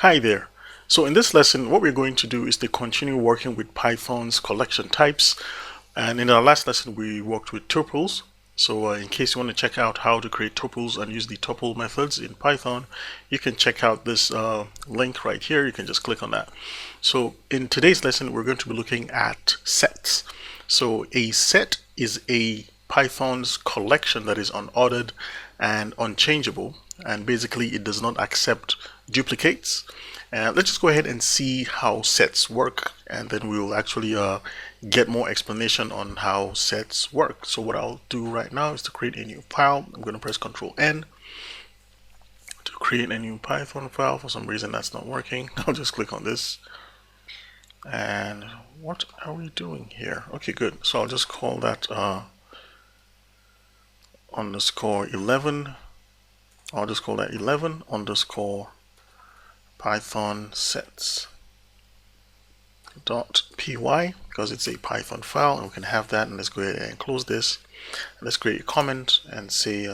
Hi there. So in this lesson, what we're going to do is to continue working with Python's collection types. And in our last lesson, we worked with tuples. So in case you want to check out how to create tuples and use the tuple methods in Python, you can check out this link right here. You can just click on that. So in today's lesson, we're going to be looking at sets. So a set is a Python's collection that is unordered and unchangeable, and basically it does not accept duplicates. And let's just go ahead and see how sets work, and then we will actually get more explanation on how sets work. So what I'll do right now is to create a new file. I'm going to press Ctrl N to create a new Python file. For some reason that's not working. I'll just click on this. And what are we doing here? Okay, good. So I'll just call that underscore 11. I'll just call that 11 underscore Python sets .py because it's a Python file, and we can have that. And let's go ahead and close this. Let's create a comment and say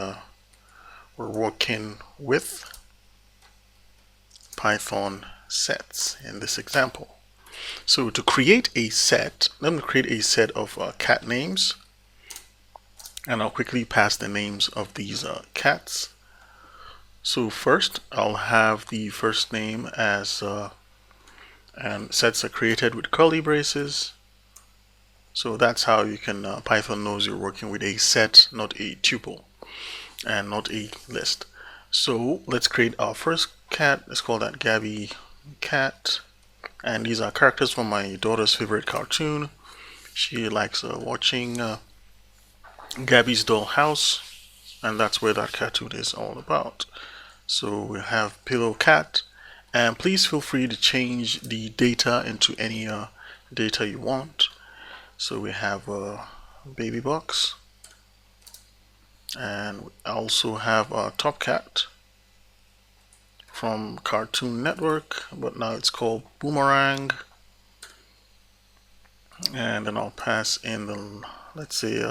we're working with Python sets in this example. So to create a set, let me create a set of cat names, and I'll quickly pass the names of these cats. So first, I'll have the first name as and sets are created with curly braces. So that's how you can Python knows you're working with a set, not a tuple, and not a list. So let's create our first cat. Let's call that Gabby cat, and these are characters from my daughter's favorite cartoon. She likes watching Gabby's Doll House, and that's where that cartoon is all about. So we have Pillow Cat, and please feel free to change the data into any data you want. So we have Baby Box, and we also have Top Cat from Cartoon Network, but now it's called Boomerang. And then I'll pass in the, let's say,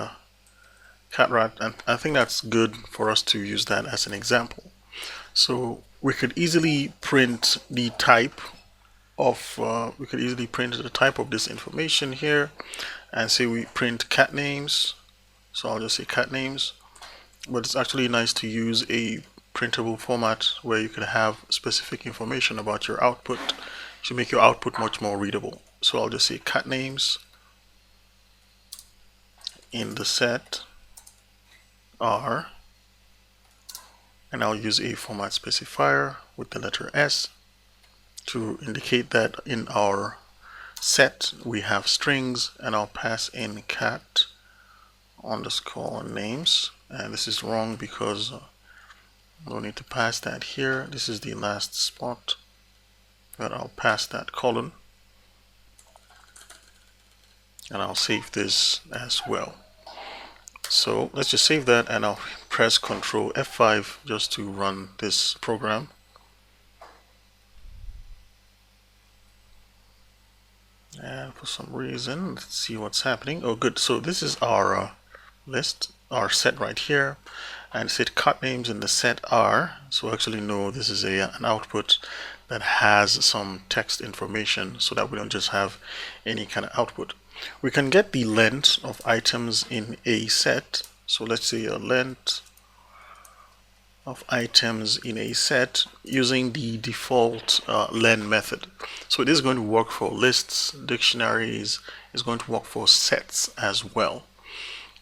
Cat Rat, and I think that's good for us to use that as an example. So we could easily print the type of this information here, and say we print cat names. So I'll just say cat names, but it's actually nice to use a printable format where you can have specific information about your output to make your output much more readable. So I'll just say cat names in the set are, and I'll use a format specifier with the letter S to indicate that in our set we have strings, and I'll pass in cat underscore names. And this is wrong because I don't need to pass that here. This is the last spot, but I'll pass that colon, and I'll save this as well. So let's just save that, and I'll press Ctrl F5 just to run this program. And for some reason, let's see what's happening. Oh, good. So this is our list, our set right here, and set cat names in the set are. So actually, no, this is an output that has some text information, so that we don't just have any kind of output. We can get the length of items in a set. So let's say a length of items in a set using the default len method. So it is going to work for lists, dictionaries. It's going to work for sets as well.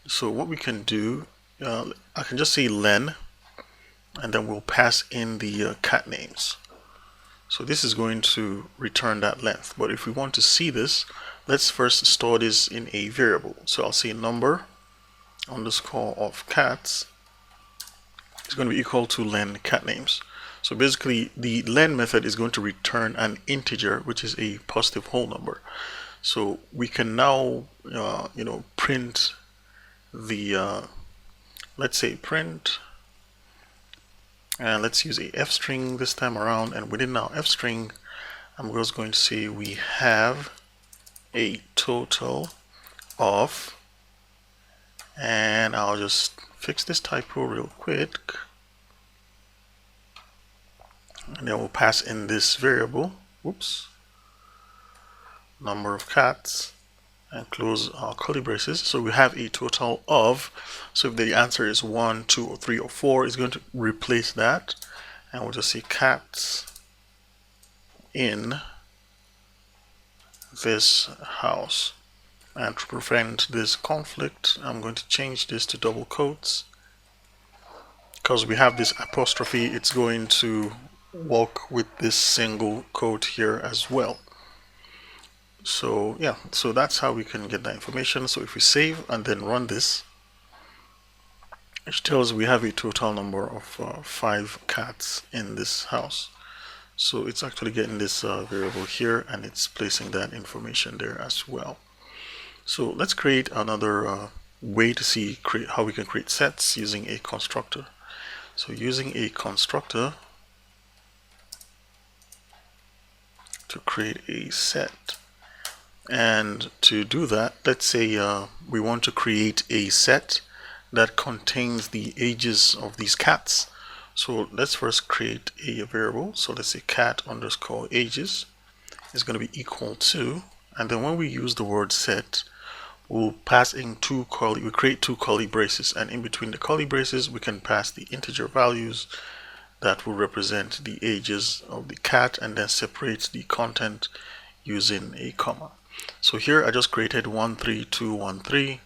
So what we can do, I can just say len, and then we'll pass in the cat names. So this is going to return that length. But if we want to see this, let's first store this in a variable. So I'll say number underscore of cats is going to be equal to len cat names. So basically the len method is going to return an integer, which is a positive whole number. So we can now print the let's say print, and let's use a f string this time around, and within our f string I'm just going to say we have a total of, and I'll just fix this typo real quick. and then we'll pass in this variable, whoops, number of cats, and close our curly braces. So we have a total of, so if the answer is 1, 2, or 3, or 4, it's going to replace that, and we'll just say cats in this house. And to prevent this conflict, I'm going to change this to double quotes, because we have this apostrophe. It's going to work with this single quote here as well. So yeah, so that's how we can get that information. So if we save and then run this, it tells we have a total number of 5 cats in this house. So it's actually getting this variable here, and it's placing that information there as well. So let's create another way to see how we can create sets using a constructor. So using a constructor to create a set. And to do that, let's say we want to create a set that contains the ages of these cats. So let's first create a variable. So let's say cat underscore ages is going to be equal to, and then when we use the word set, we'll pass in we create 2 curly braces, and in between the curly braces we can pass the integer values that will represent the ages of the cat, and then separate the content using a comma. So here I just created 13213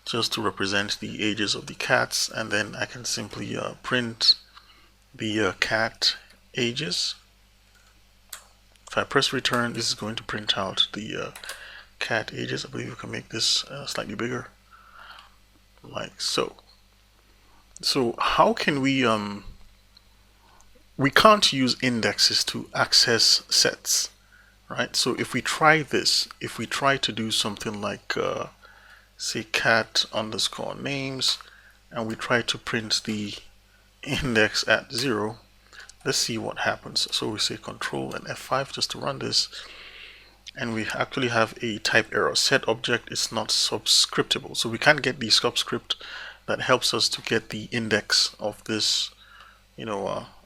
just to represent the ages of the cats, and then I can simply print the cat ages. If I press return, this is going to print out the cat ages. I believe we can make this slightly bigger, like so. So how can we can't use indexes to access sets, right? So if we try this, if we try to do something like say cat underscore names, and we try to print the index at 0, let's see what happens. So we say Control and F5 just to run this, and we actually have a type error. Set object is not subscriptable, so we can't get the subscript that helps us to get the index of this,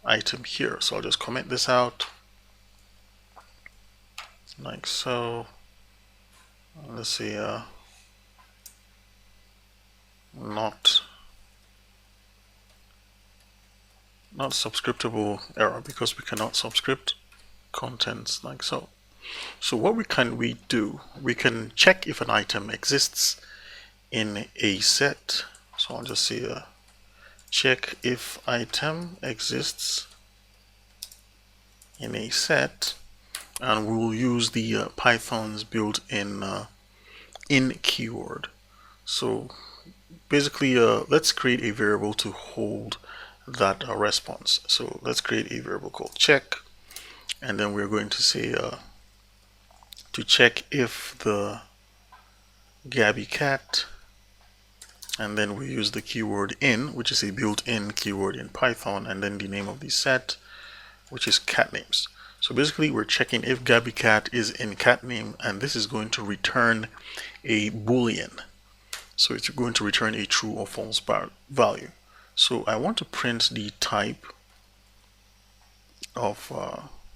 item here. So I'll just comment this out like so. Let's see, not subscriptable error, because we cannot subscript contents like so. So what can we do? We can check if an item exists in a set. So I'll just say check if item exists in a set, and we'll use the Python's built-in in keyword. So basically, let's create a variable to hold that response. So let's create a variable called check, and then we're going to say to check if the Gabby cat, and then we use the keyword in, which is a built-in keyword in Python, and then the name of the set, which is cat names. So basically we're checking if Gabby cat is in cat name, and this is going to return a boolean. So it's going to return a true or false value. So I want to print the type of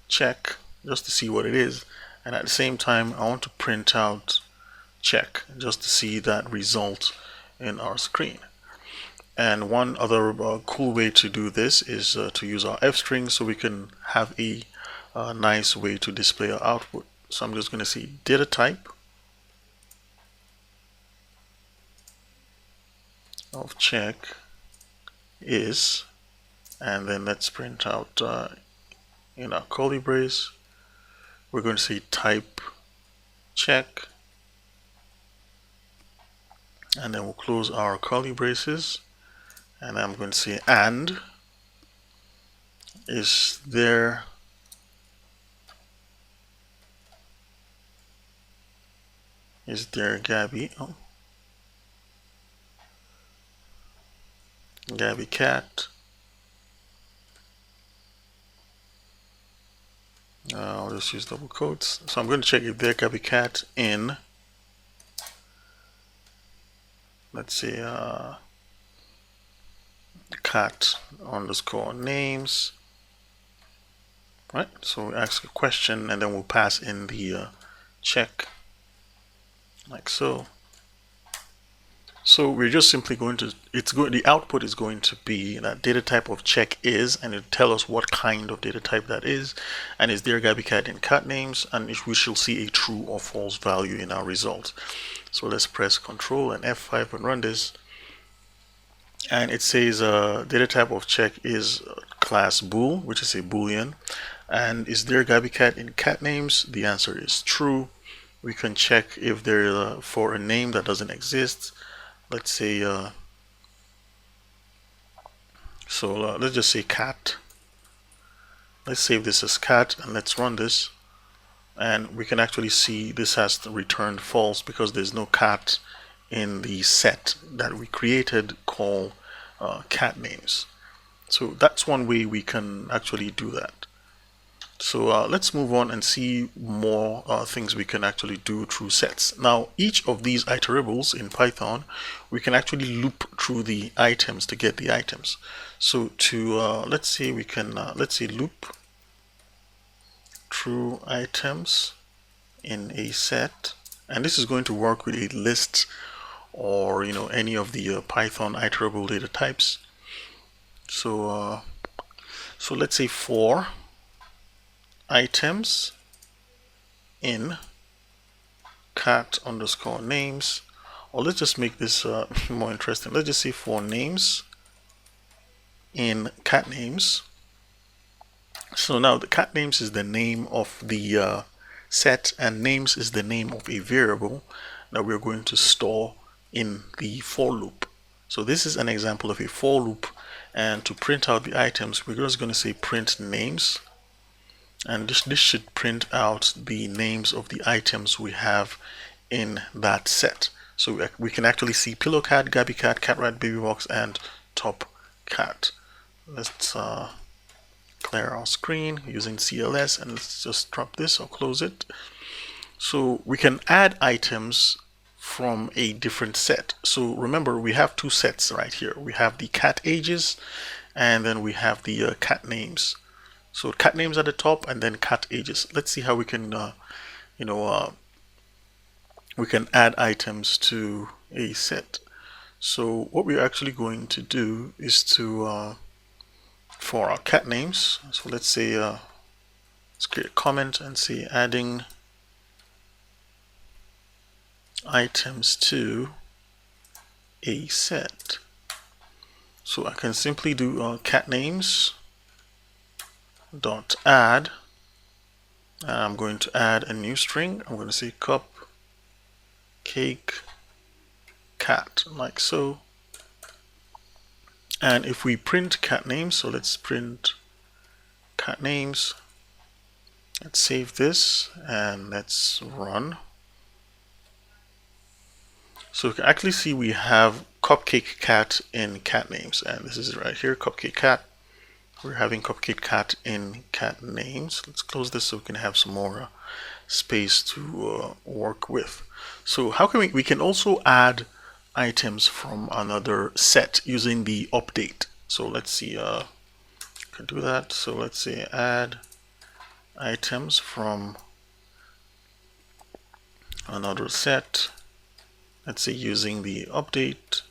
check just to see what it is, and at the same time I want to print out check just to see that result in our screen. And one other cool way to do this is to use our f string, so we can have a nice way to display our output. So I'm just going to say data type of check is, and then let's print out in our curly brace, we're going to say type check, and then we'll close our curly braces, and I'm going to say and is there Gabby, Gabby cat. I'll just use double quotes. So I'm going to check if there Gabby cat in, let's see, cat underscore names, right? So we ask a question and then we'll pass in the check like so. So we're just simply going to, the output is going to be that data type of check is, and it'll tell us what kind of data type that is, and is there Gabby Cat in cat names, and we shall see a true or false value in our result. So let's press Control and F5 and run this. And it says data type of check is class bool, which is a boolean. And is there Gabby Cat in cat names? The answer is true. We can check if there for a name that doesn't exist. Let's say let's just say cat. Let's save this as cat and let's run this, and we can actually see this has returned false because there's no cat in the set that we created called cat names. So that's one way we can actually do that. So let's move on and see more things we can actually do through sets. Now, each of these iterables in Python, we can actually loop through the items to get the items. So to let's say we can let's say loop through items in a set, and this is going to work with a list or any of the Python iterable data types. So so let's say for items in cat underscore names, or let's just make this more interesting. Let's just say for names in cat names. So now the cat names is the name of the set, and names is the name of a variable that we're going to store in the for loop. So this is an example of a for loop, and to print out the items, we're just going to say print names. And this should print out the names of the items we have in that set. So we can actually see pillow cat, Gabby cat, cat rat, baby box, and top cat. Let's clear our screen using CLS, and let's just drop this or close it. So we can add items from a different set. So remember, we have two sets right here. We have the cat ages, and then we have the cat names. So cat names at the top and then cat ages. Let's see how we can, we can add items to a set. So what we're actually going to do is to, for our cat names, so let's say, let's create a comment and say adding items to a set. So I can simply do cat names dot add, and I'm going to add a new string. I'm going to say cup cake cat, like so. And if we print cat names, so let's print cat names, let's save this and let's run. So you can actually see we have cupcake cat in cat names, and this is right here, cupcake cat. We're having cupcake cat in cat names. Let's close this so we can have some more space to work with. So how can we can also add items from another set using the update. So let's see, can do that. So let's say add items from another set. Let's say using the update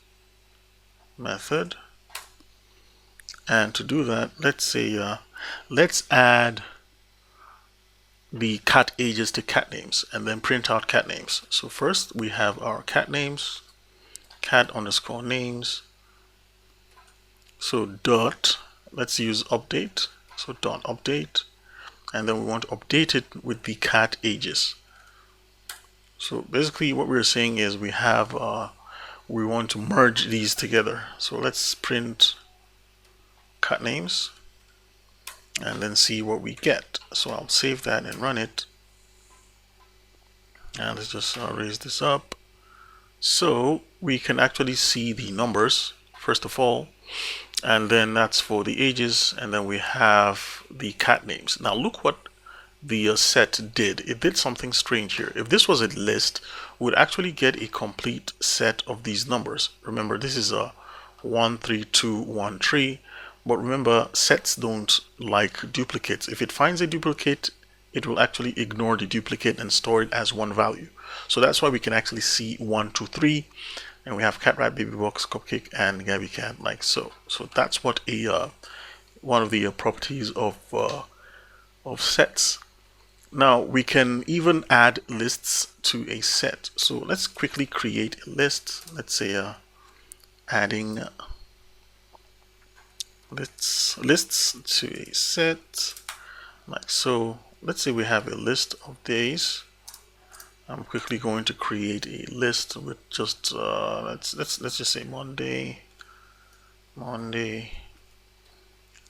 method. And to do that, let's say let's add the cat ages to cat names and then print out cat names. So first we have our cat names, cat underscore names. So dot, let's use update. So dot update, and then we want to update it with the cat ages. So basically what we're saying is we have we want to merge these together. So let's print cat names and then see what we get. So I'll save that and run it, and let's just raise this up so we can actually see the numbers first of all, and then that's for the ages, and then we have the cat names. Now look what the set did. It did something strange here. If this was a list, we would actually get a complete set of these numbers. Remember, this is a 1 3 2 1 3, But remember, sets don't like duplicates. If it finds a duplicate, it will actually ignore the duplicate and store it as one value. So that's why we can actually see 1, 2, 3, and we have cat, rat, baby, box, cupcake, and Gabby cat, like so. So that's what one of the properties of sets. Now we can even add lists to a set. So let's quickly create a list. Let's say adding lists to a set, like so. Let's say we have a list of days. I'm quickly going to create a list with just let's just say Monday,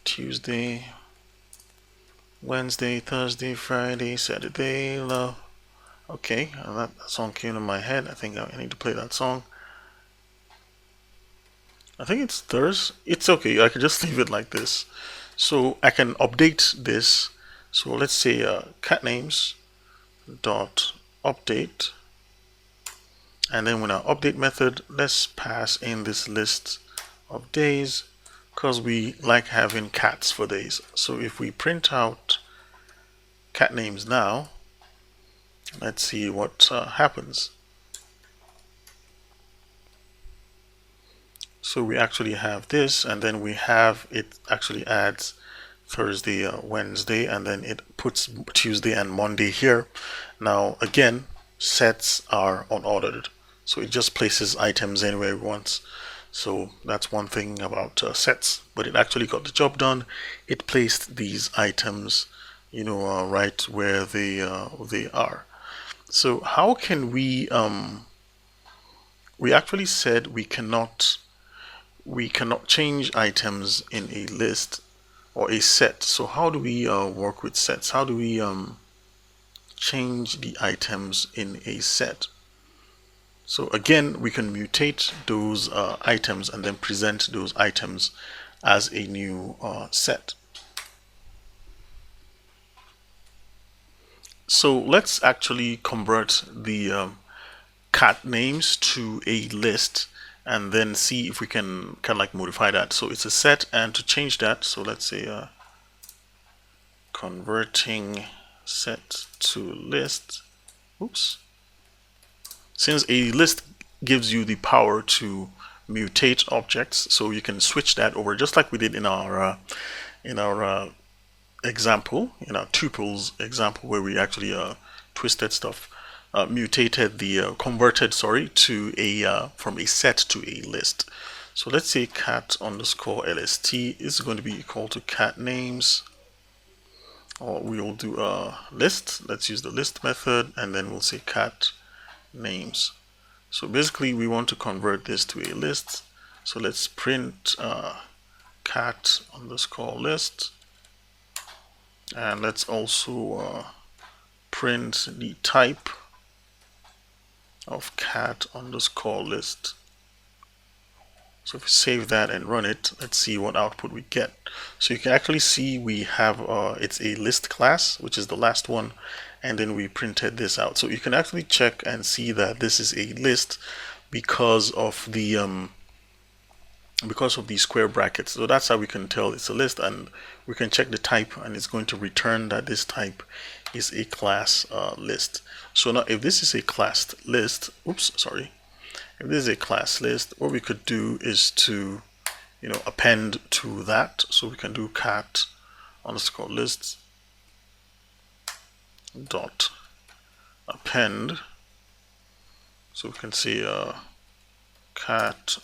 Tuesday, Wednesday, Thursday, Friday, Saturday, love. Okay, that song came to my head. I think I need to play that song. I think it's Thursday. It's okay. I can just leave it like this. So I can update this. So let's say cat names dot update, and then with our update method, let's pass in this list of days because we like having cats for days. So if we print out cat names now, let's see what happens. So we actually have this, and then we have it actually adds Thursday, Wednesday, and then it puts Tuesday and Monday here. Now again, sets are unordered, so it just places items anywhere it wants. So that's one thing about sets, but it actually got the job done. It placed these items, right where they are. So how can we actually said we cannot change items in a list or a set. So how do we work with sets? How do we change the items in a set? So again, we can mutate those items and then present those items as a new set. So let's actually convert the cat names to a list and then see if we can kind of like modify that. So it's a set, and to change that, so let's say converting set to list. Oops. Since a list gives you the power to mutate objects, so you can switch that over just like we did in our example, in our tuples example, where we actually twisted stuff. Mutated the converted to a from a set to a list. So let's say cat underscore lst is going to be equal to cat names, or we will do a list. Let's use the list method, and then we'll say cat names. So basically we want to convert this to a list. So let's print cat underscore list, and let's also print the type of cat underscore list. So if we save that and run it, let's see what output we get. So you can actually see we have it's a list class, which is the last one, and then we printed this out. So you can actually check and see that this is a list because of the square brackets. So that's how we can tell it's a list, and we can check the type, and it's going to return that this type is a class list. So now if this is a class list, if this is a class list, what we could do is to append to that. So we can do cat underscore list dot append. So we can see cat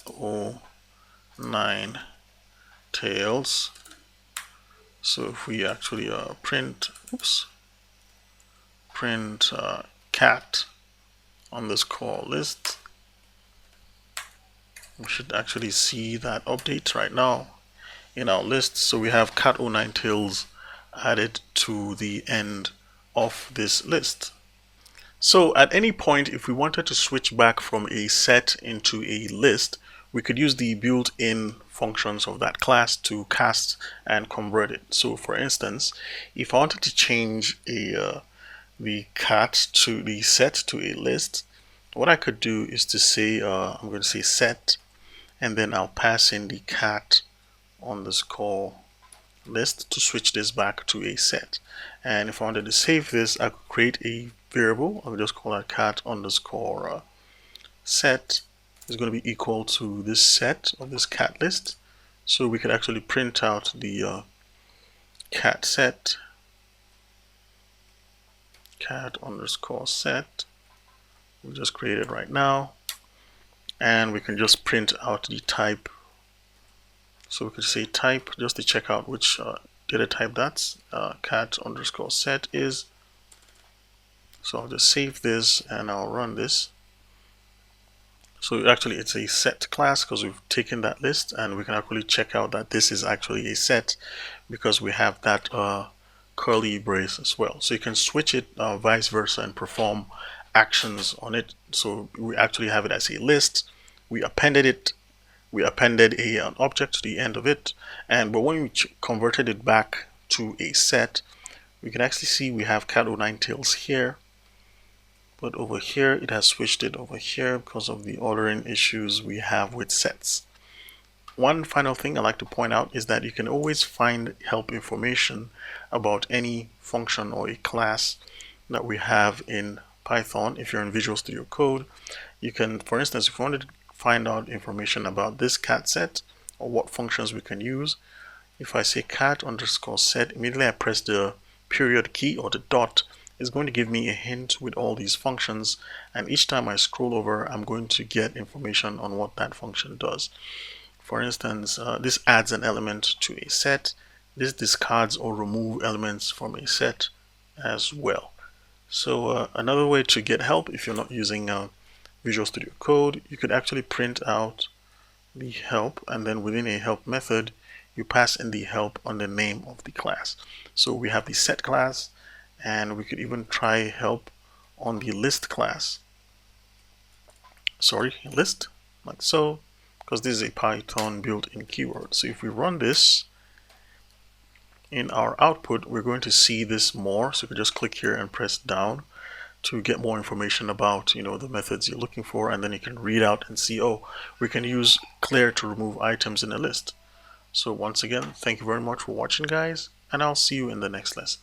09 tails. So if we actually print cat underscore list, we should actually see that update right now in our list. So we have cat 09 tails added to the end of this list. So at any point, if we wanted to switch back from a set into a list, we could use the built-in functions of that class to cast and convert it. So for instance, if I wanted to change the cat to the set to a list, what I could do is to say I'm going to say set, and then I'll pass in the cat underscore list to switch this back to a set. And if I wanted to save this, I could create a variable. I'll just call that cat underscore set is going to be equal to this set of this cat list. So we could actually print out the cat set, cat underscore set. We just created right now, and we can just print out the type. So we could say type just to check out which data type that's cat underscore set is. So I'll just save this and I'll run this. So actually it's a set class because we've taken that list, and we can actually check out that this is actually a set because we have that curly brace as well. So you can switch it vice versa and perform actions on it. So we actually have it as a list. We appended it. We appended an object to the end of it, but when we converted it back to a set, we can actually see we have cat09tails here. But over here, it has switched it over here because of the ordering issues we have with sets. One final thing I'd like to point out is that you can always find help information about any function or a class that we have in Python. If you're in Visual Studio Code, you can, for instance, if you wanted to find out information about this cat set or what functions we can use, if I say cat underscore set, immediately I press the period key or the dot, is going to give me a hint with all these functions, and each time I scroll over, I'm going to get information on what that function does. For instance, this adds an element to a set. This discards or removes elements from a set as well. So another way to get help if you're not using Visual Studio Code, you could actually print out the help, and then within a help method, you pass in the help on the name of the class. So we have the set class, and we could even try help on the list class. Sorry, list, like so, because this is a Python built-in keyword. So if we run this, in our output, we're going to see this more. So you can just click here and press down to get more information about, the methods you're looking for, and then you can read out and see, oh, we can use clear to remove items in a list. So once again, thank you very much for watching, guys, and I'll see you in the next lesson.